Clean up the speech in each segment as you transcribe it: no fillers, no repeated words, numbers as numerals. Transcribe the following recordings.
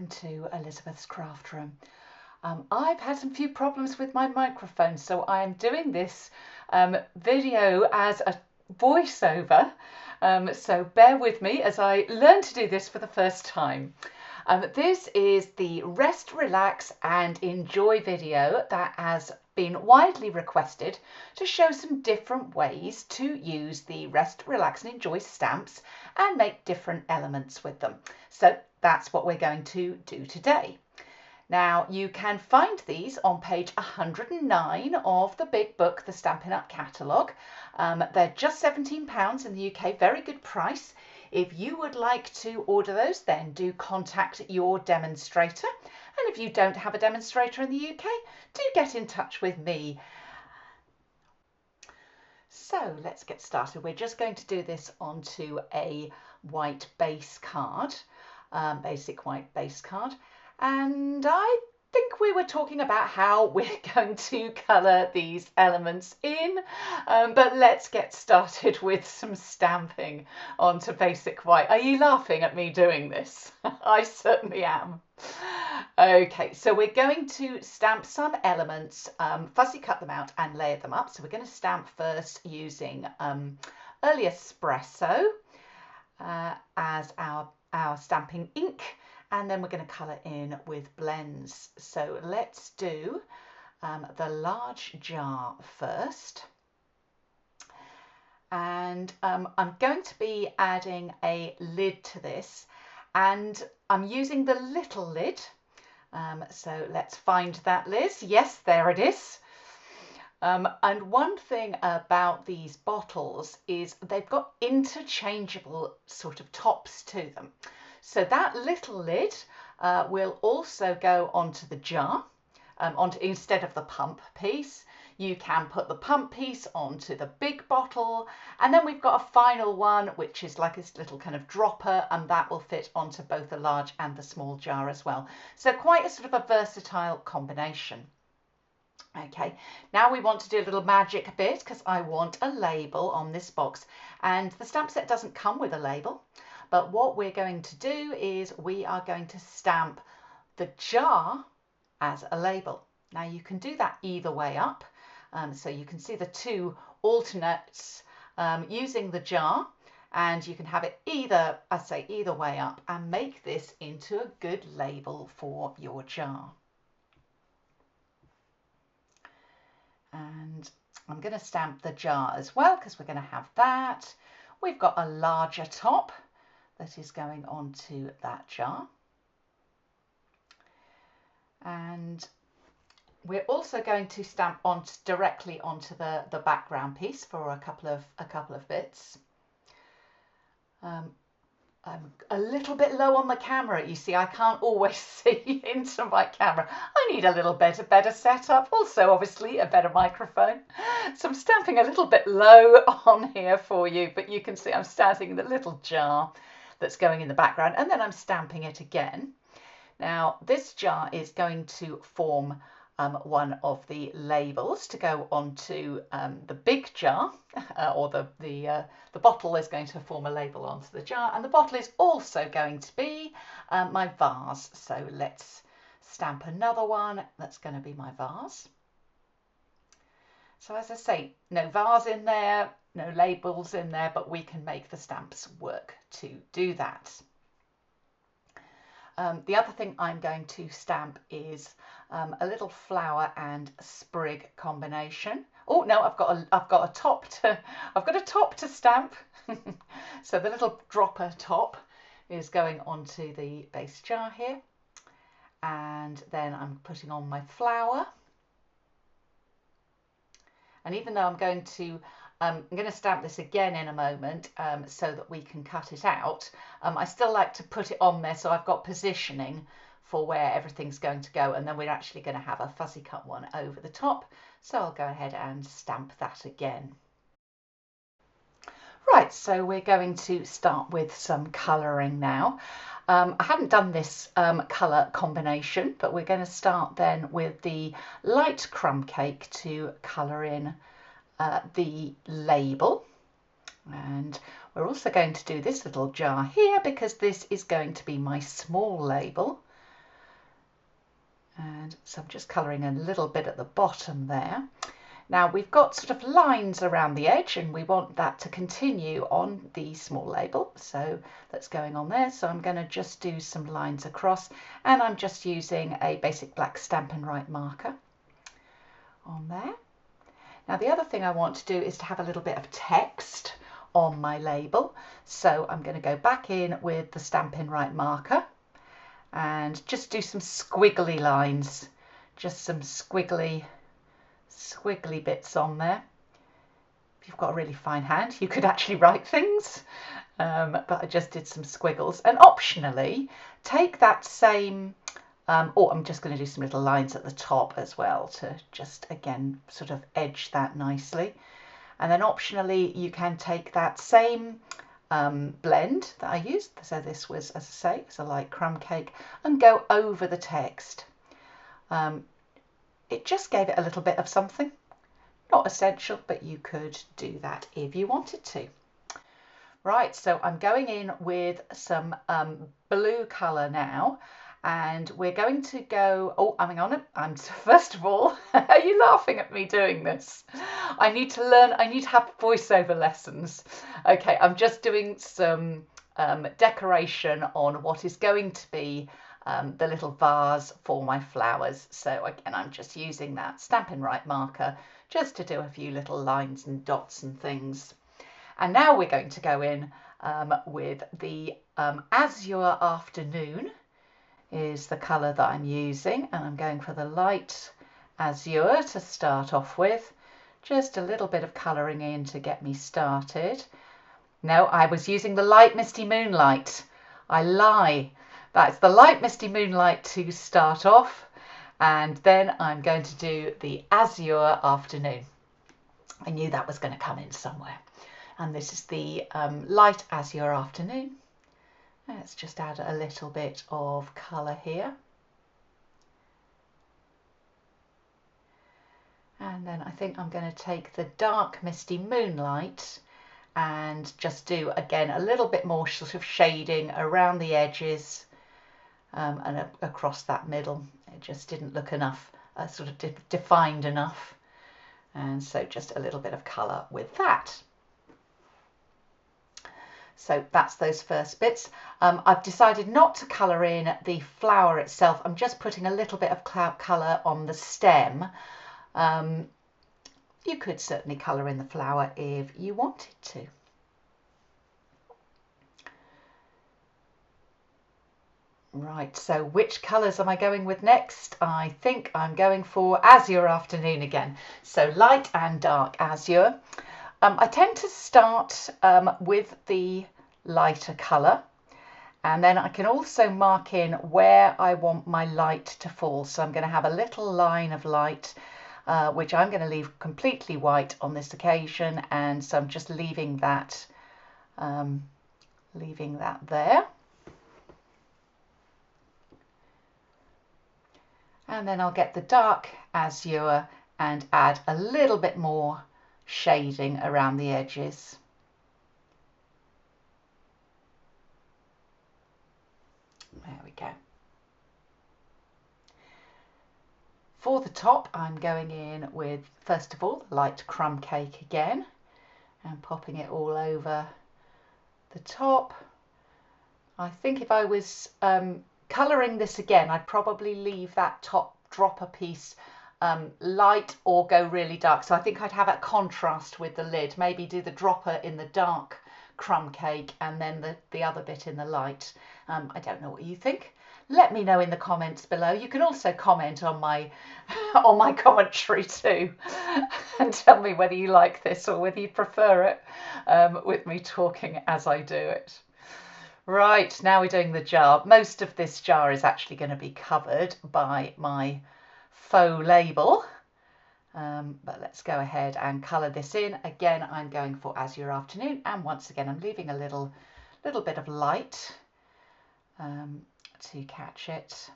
welcome to Elizabeth's Craft Room. I've had some few problems with my microphone, so I am doing this video as a voiceover, so bear with me as I learn to do this for the first time. This is the Rest, Relax and Enjoy video that has been widely requested to show some different ways to use the Rest, Relax and Enjoy stamps and make different elements with them. So that's what we're going to do today. Now you can find these on page 109 of the big book, the Stampin' Up catalogue. They're just £17 in the UK, very good price. If you would like to order those, then do contact your demonstrator. And if you don't have a demonstrator in the UK, do get in touch with me. So let's get started. We're just going to do this onto a white base card, basic white base card. And I think we were talking about how we're going to colour these elements in, but let's get started with some stamping onto basic white. Are you laughing at me doing this? I certainly am. Okay, so we're going to stamp some elements, fussy cut them out and layer them up. So we're going to stamp first using Early Espresso as our stamping ink. And then we're going to colour in with blends. So let's do the large jar first. And I'm going to be adding a lid to this. And I'm using the little lid. So let's find that, Liz. Yes, there it is. And one thing about these bottles is they've got interchangeable sort of tops to them. So that little lid will also go onto the jar, instead of the pump piece. You can put the pump piece onto the big bottle, and then we've got a final one which is like this little kind of dropper, and that will fit onto both the large and the small jar as well. So quite a sort of a versatile combination. Okay, now we want to do a little magic bit because I want a label on this box, and the stamp set doesn't come with a label. But what we're going to do is we are going to stamp the jar as a label. Now you can do that either way up. So you can see the two alternates using the jar, and you can have it either, I say either way up, and make this into a good label for your jar. And I'm going to stamp the jar as well because we're going to have that. We've got a larger top that is going onto that jar, and we're also going to stamp on directly onto the background piece for a couple of bits. I'm a little bit low on the camera, you see. I can't always see into my camera. I need a little bit of better setup, also obviously a better microphone. So I'm stamping a little bit low on here for you, but you can see I'm stamping the little jar that's going in the background, and then I'm stamping it again. Now this jar is going to form one of the labels to go onto the big jar, or the bottle is going to form a label onto the jar, and the bottle is also going to be my vase. So let's stamp another one that's going to be my vase. So as I say, no vase in there, no labels in there, but we can make the stamps work to do that. The other thing I'm going to stamp is a little flower and sprig combination. Oh no, I've got a top to stamp. So the little dropper top is going onto the base jar here, and then I'm putting on my flower. And even though I'm going to stamp this again in a moment so that we can cut it out, I still like to put it on there so I've got positioning for where everything's going to go, and then we're actually going to have a fussy cut one over the top. So I'll go ahead and stamp that again. Right, so we're going to start with some colouring now. I haven't done this colour combination, but we're going to start then with the light crumb cake to colour in the label. And we're also going to do this little jar here because this is going to be my small label. And so I'm just colouring a little bit at the bottom there. Now we've got sort of lines around the edge and we want that to continue on the small label. So that's going on there. So I'm going to just do some lines across, and I'm just using a basic black Stampin' Up marker on there. Now the other thing I want to do is to have a little bit of text on my label. So I'm going to go back in with the Stampin' Up marker and just do some squiggly lines, just some squiggly bits on there. If you've got a really fine hand, you could actually write things, but I just did some squiggles. And optionally, take that same, or I'm just going to do some little lines at the top as well to just, again, sort of edge that nicely. And then optionally, you can take that same blend that I used, so this was, as I say, it's a light crumb cake, and go over the text. It just gave it a little bit of something. Not essential, but you could do that if you wanted to. Right, so I'm going in with some blue colour now, and we're going to go, oh, hang on, first of all, are you laughing at me doing this? I need to learn, I need to have voiceover lessons. Okay, I'm just doing some decoration on what is going to be the little vase for my flowers. So again, I'm just using that Stampin' Up marker just to do a few little lines and dots and things. And now we're going to go in with the Azure Afternoon is the colour that I'm using, and I'm going for the light azure to start off with. Just a little bit of colouring in to get me started. No, I was using the light misty moonlight. I lie. That's the light misty moonlight to start off, and then I'm going to do the Azure Afternoon. I knew that was going to come in somewhere. And this is the light Azure Afternoon. Let's just add a little bit of colour here. And then I think I'm going to take the dark misty moonlight and just do, again, a little bit more sort of shading around the edges and across that middle. It just didn't look enough, sort of defined enough. And so just a little bit of colour with that. So that's those first bits. I've decided not to colour in the flower itself. I'm just putting a little bit of colour on the stem. You could certainly colour in the flower if you wanted to. Right, so which colours am I going with next? I think I'm going for Azure Afternoon again. So light and dark azure. I tend to start with the lighter colour, and then I can also mark in where I want my light to fall. So I'm going to have a little line of light, which I'm going to leave completely white on this occasion, and so I'm just leaving that there. And then I'll get the dark azure and add a little bit more shading around the edges. There we go. For the top, I'm going in with, first of all, the light crumb cake again and popping it all over the top. I think if I was colouring this again, I'd probably leave that top dropper piece light or go really dark. So I think I'd have a contrast with the lid, maybe do the dropper in the dark crumb cake and then the other bit in the light. I don't know what you think. Let me know in the comments below. You can also comment on my on my commentary too and tell me whether you like this or whether you prefer it with me talking as I do it. Right, now we're doing the jar. Most of this jar is actually going to be covered by my faux label, but let's go ahead and colour this in. Again, I'm going for Azure Afternoon, and once again I'm leaving a little bit of light to catch it,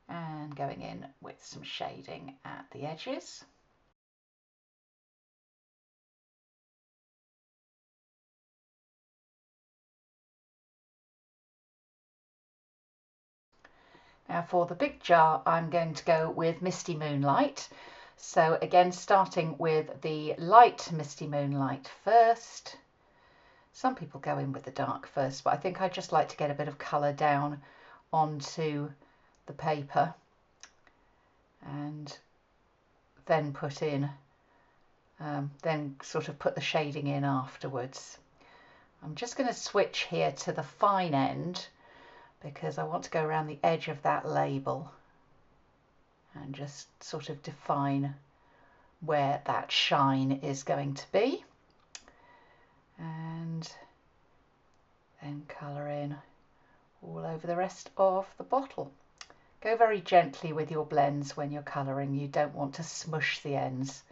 and going in with some shading at the edges. Now for the big jar, I'm going to go with Misty Moonlight. So again, starting with the light Misty Moonlight first. Some people go in with the dark first, but I think I just like to get a bit of colour down onto the paper and then put in, then sort of put the shading in afterwards. I'm just going to switch here to the fine end because I want to go around the edge of that label and just sort of define where that shine is going to be, and then colour in all over the rest of the bottle. Go very gently with your blends when you're colouring. You don't want to smush the ends.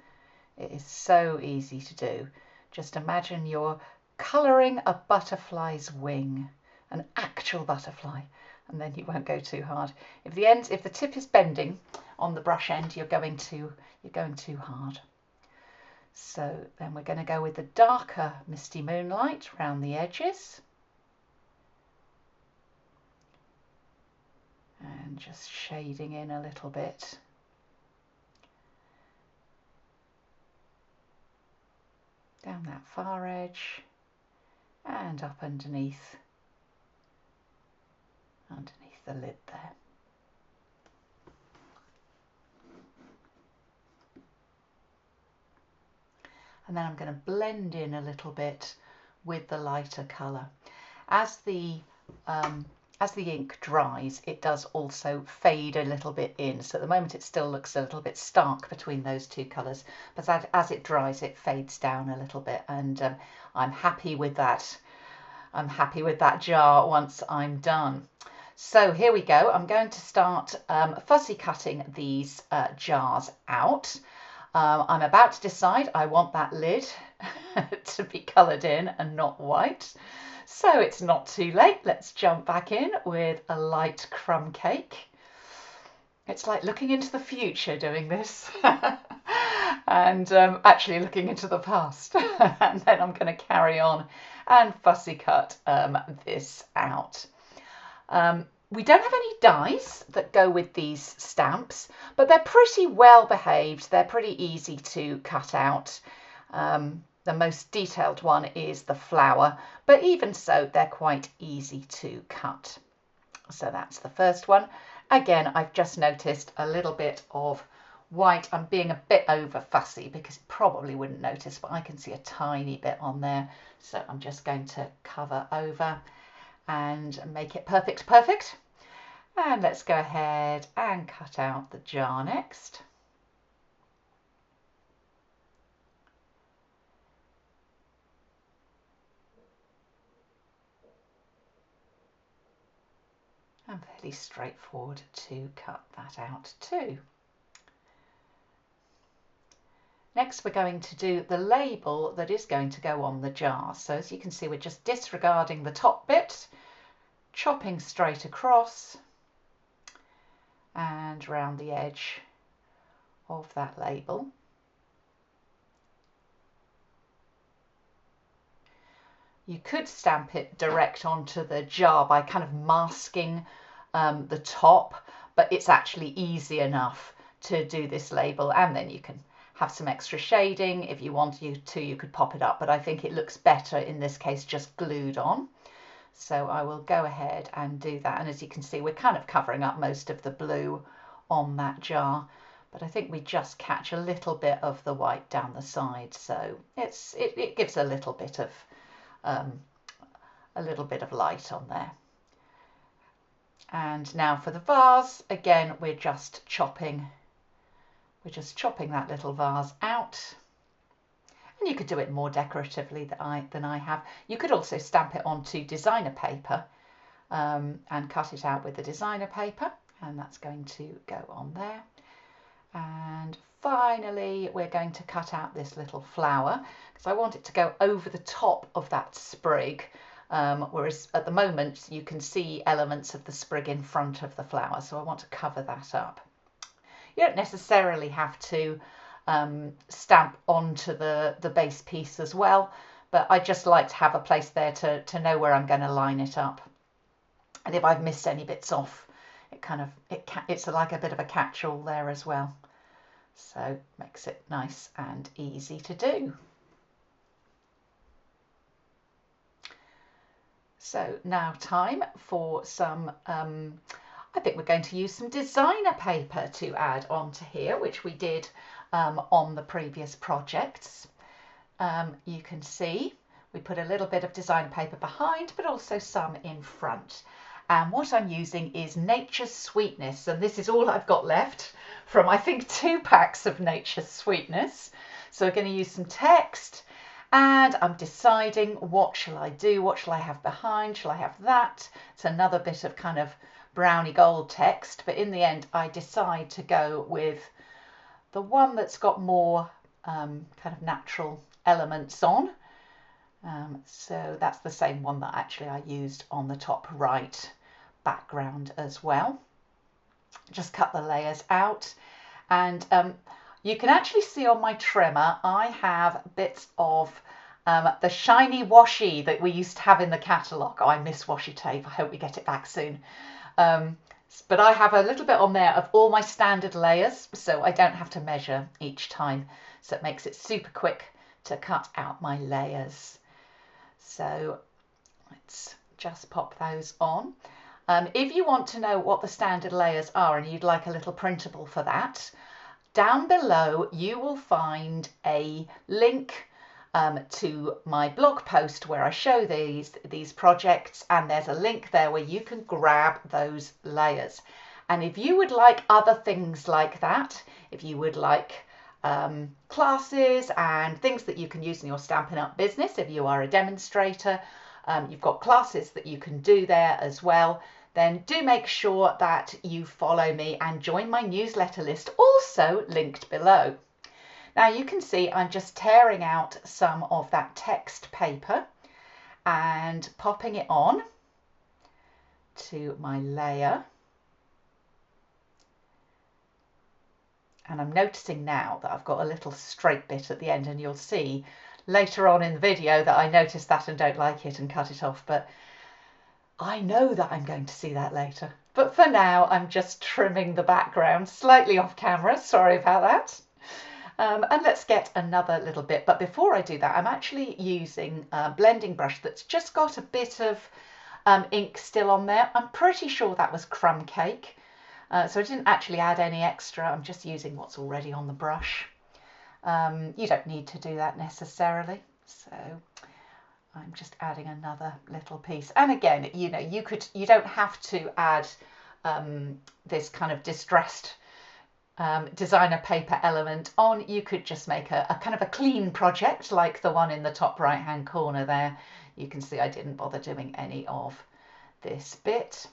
It is so easy to do. Just imagine you're colouring a butterfly's wing, an actual butterfly, and then you won't go too hard. If the tip is bending on the brush end, you're going too hard. So then we're going to go with the darker Misty Moonlight around the edges. And just shading in a little bit. Down that far edge and up underneath the lid there. And then I'm going to blend in a little bit with the lighter colour. As the ink dries, it does also fade a little bit in. So at the moment it still looks a little bit stark between those two colours, but as it dries it fades down a little bit, and I'm happy with that. I'm happy with that jar once I'm done. So here we go. I'm going to start fussy cutting these jars out. I'm about to decide I want that lid to be coloured in and not white. So it's not too late. Let's jump back in with a light crumb cake. It's like looking into the future doing this and actually looking into the past. And then I'm going to carry on and fussy cut this out. We don't have any dies that go with these stamps, but they're pretty well behaved. They're pretty easy to cut out. The most detailed one is the flower, but even so, they're quite easy to cut. So that's the first one. Again, I've just noticed a little bit of white. I'm being a bit over fussy because you probably wouldn't notice, but I can see a tiny bit on there. So I'm just going to cover over and make it perfect. And let's go ahead and cut out the jar next. And fairly straightforward to cut that out too. Next we're going to do the label that is going to go on the jar. So as you can see, we're just disregarding the top bit, chopping straight across and round the edge of that label. You could stamp it direct onto the jar by kind of masking the top, but it's actually easy enough to do this label, and then you can have some extra shading. If you wanted to, you could pop it up, but I think it looks better in this case just glued on. So I will go ahead and do that, and as you can see, we're kind of covering up most of the blue on that jar, but I think we just catch a little bit of the white down the side, so it gives a little bit of light on there. And now for the vase, again we're just chopping that little vase out. And you could do it more decoratively than I have. You could also stamp it onto designer paper and cut it out with the designer paper, and that's going to go on there. And finally we're going to cut out this little flower because I want it to go over the top of that sprig, whereas at the moment you can see elements of the sprig in front of the flower, so I want to cover that up. You don't necessarily have to stamp onto the base piece as well, but I just like to have a place there to know where I'm going to line it up, and if I've missed any bits off, it it's like a bit of a catch-all there as well. So makes it nice and easy to do. So now time for some, I think we're going to use some designer paper to add onto here, which we did on the previous projects. You can see we put a little bit of designer paper behind, but also some in front. And what I'm using is Nature's Sweetness, and this is all I've got left from, I think, 2 packs of Nature's Sweetness. So we're going to use some text, and I'm deciding what shall I do, what shall I have behind, shall I have that? It's another bit of kind of browny gold text, but in the end I decide to go with the one that's got more kind of natural elements on. So that's the same one that actually I used on the top right background as well. Just cut the layers out, and you can actually see on my trimmer I have bits of the shiny washi that we used to have in the catalogue. Oh, I miss washi tape. I hope we get it back soon. But I have a little bit on there of all my standard layers, so I don't have to measure each time. So it makes it super quick to cut out my layers. So let's just pop those on. If you want to know what the standard layers are and you'd like a little printable for that, down below you will find a link to my blog post where I show these projects, and there's a link there where you can grab those layers. And if you would like other things like that, if you would like classes and things that you can use in your Stampin' Up business, if you are a demonstrator, you've got classes that you can do there as well, then do make sure that you follow me and join my newsletter list, also linked below. Now you can see I'm just tearing out some of that text paper and popping it on to my layer. And I'm noticing now that I've got a little straight bit at the end, and you'll see later on in the video that I noticed that and don't like it and cut it off, but I know that I'm going to see that later. But for now, I'm just trimming the background slightly off camera. Sorry about that. And let's get another little bit. But before I do that, I'm actually using a blending brush that's just got a bit of ink still on there. I'm pretty sure that was crumb cake. So I didn't actually add any extra. I'm just using what's already on the brush. You don't need to do that necessarily. So I'm just adding another little piece. And again, you know, you don't have to add this kind of distressed designer paper element on. You could just make a kind of a clean project like the one in the top right hand corner there. You can see I didn't bother doing any of this bit.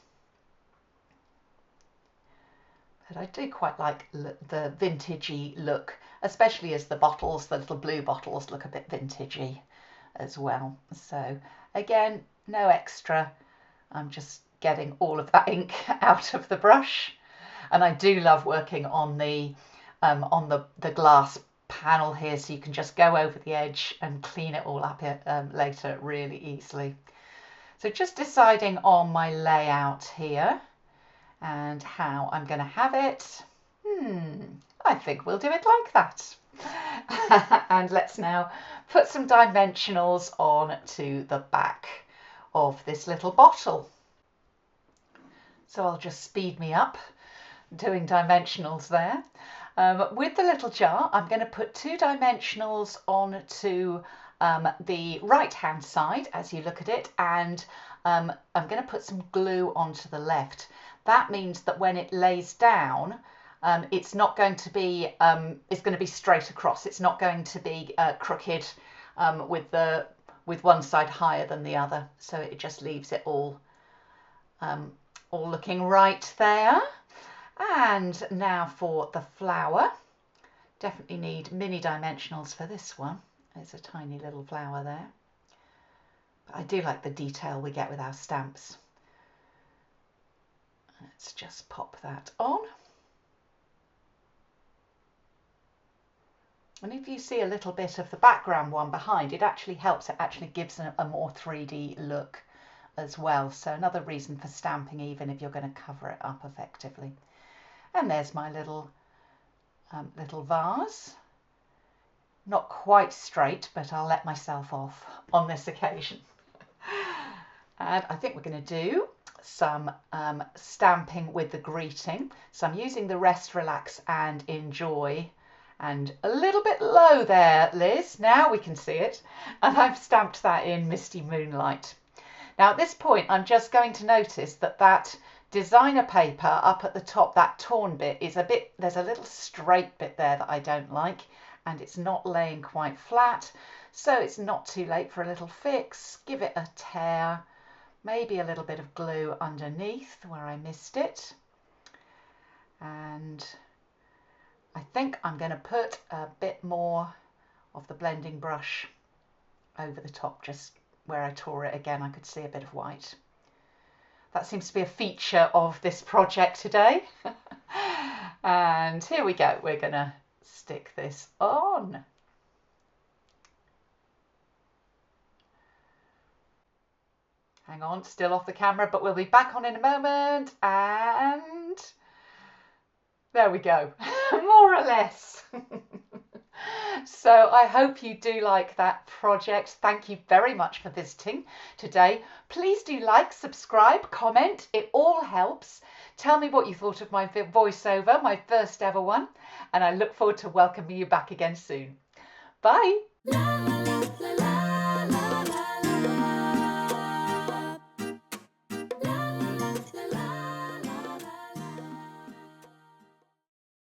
But I do quite like the vintagey look, especially as the bottles, the little blue bottles, look a bit vintagey as well. So again, no extra. I'm just getting all of that ink out of the brush. And I do love working on the glass panel here, so you can just go over the edge and clean it all up later really easily. So just deciding on my layout here and how I'm going to have it. I think we'll do it like that. And let's now put some dimensionals on to the back of this little bottle. So I'll just speed me up doing dimensionals there. With the little jar, I'm going to put 2 dimensionals onto the right hand side as you look at it, and I'm going to put some glue onto the left. That means that when it lays down, it's not going to be it's going to be straight across. It's not going to be crooked with one side higher than the other. So it just leaves it all looking right there. And now for the flower. Definitely need mini dimensionals for this one. There's a tiny little flower there. But I do like the detail we get with our stamps. Let's just pop that on. And if you see a little bit of the background one behind, it actually helps. It actually gives a more 3D look as well. So another reason for stamping, even if you're going to cover it up effectively. And there's my little vase. Not quite straight, but I'll let myself off on this occasion. And I think we're going to do some stamping with the greeting. So I'm using the Rest, Relax and Enjoy. And a little bit low there, Liz. Now we can see it. And I've stamped that in Misty Moonlight. Now at this point, I'm just going to notice that that designer paper up at the top, that torn bit, is a bit, there's a little straight bit there that I don't like, and it's not laying quite flat. So it's not too late for a little fix. Give it a tear, maybe a little bit of glue underneath where I missed it. And I think I'm going to put a bit more of the blending brush over the top, just where I tore it again. I could see a bit of white. That seems to be a feature of this project today. And here we go. We're going to stick this on. Hang on, still off the camera, but we'll be back on in a moment. And there we go, more or less. So I hope you do like that project. Thank you very much for visiting today. Please do like, subscribe, comment. It all helps. Tell me what you thought of my voiceover, my first ever one. And I look forward to welcoming you back again soon. Bye.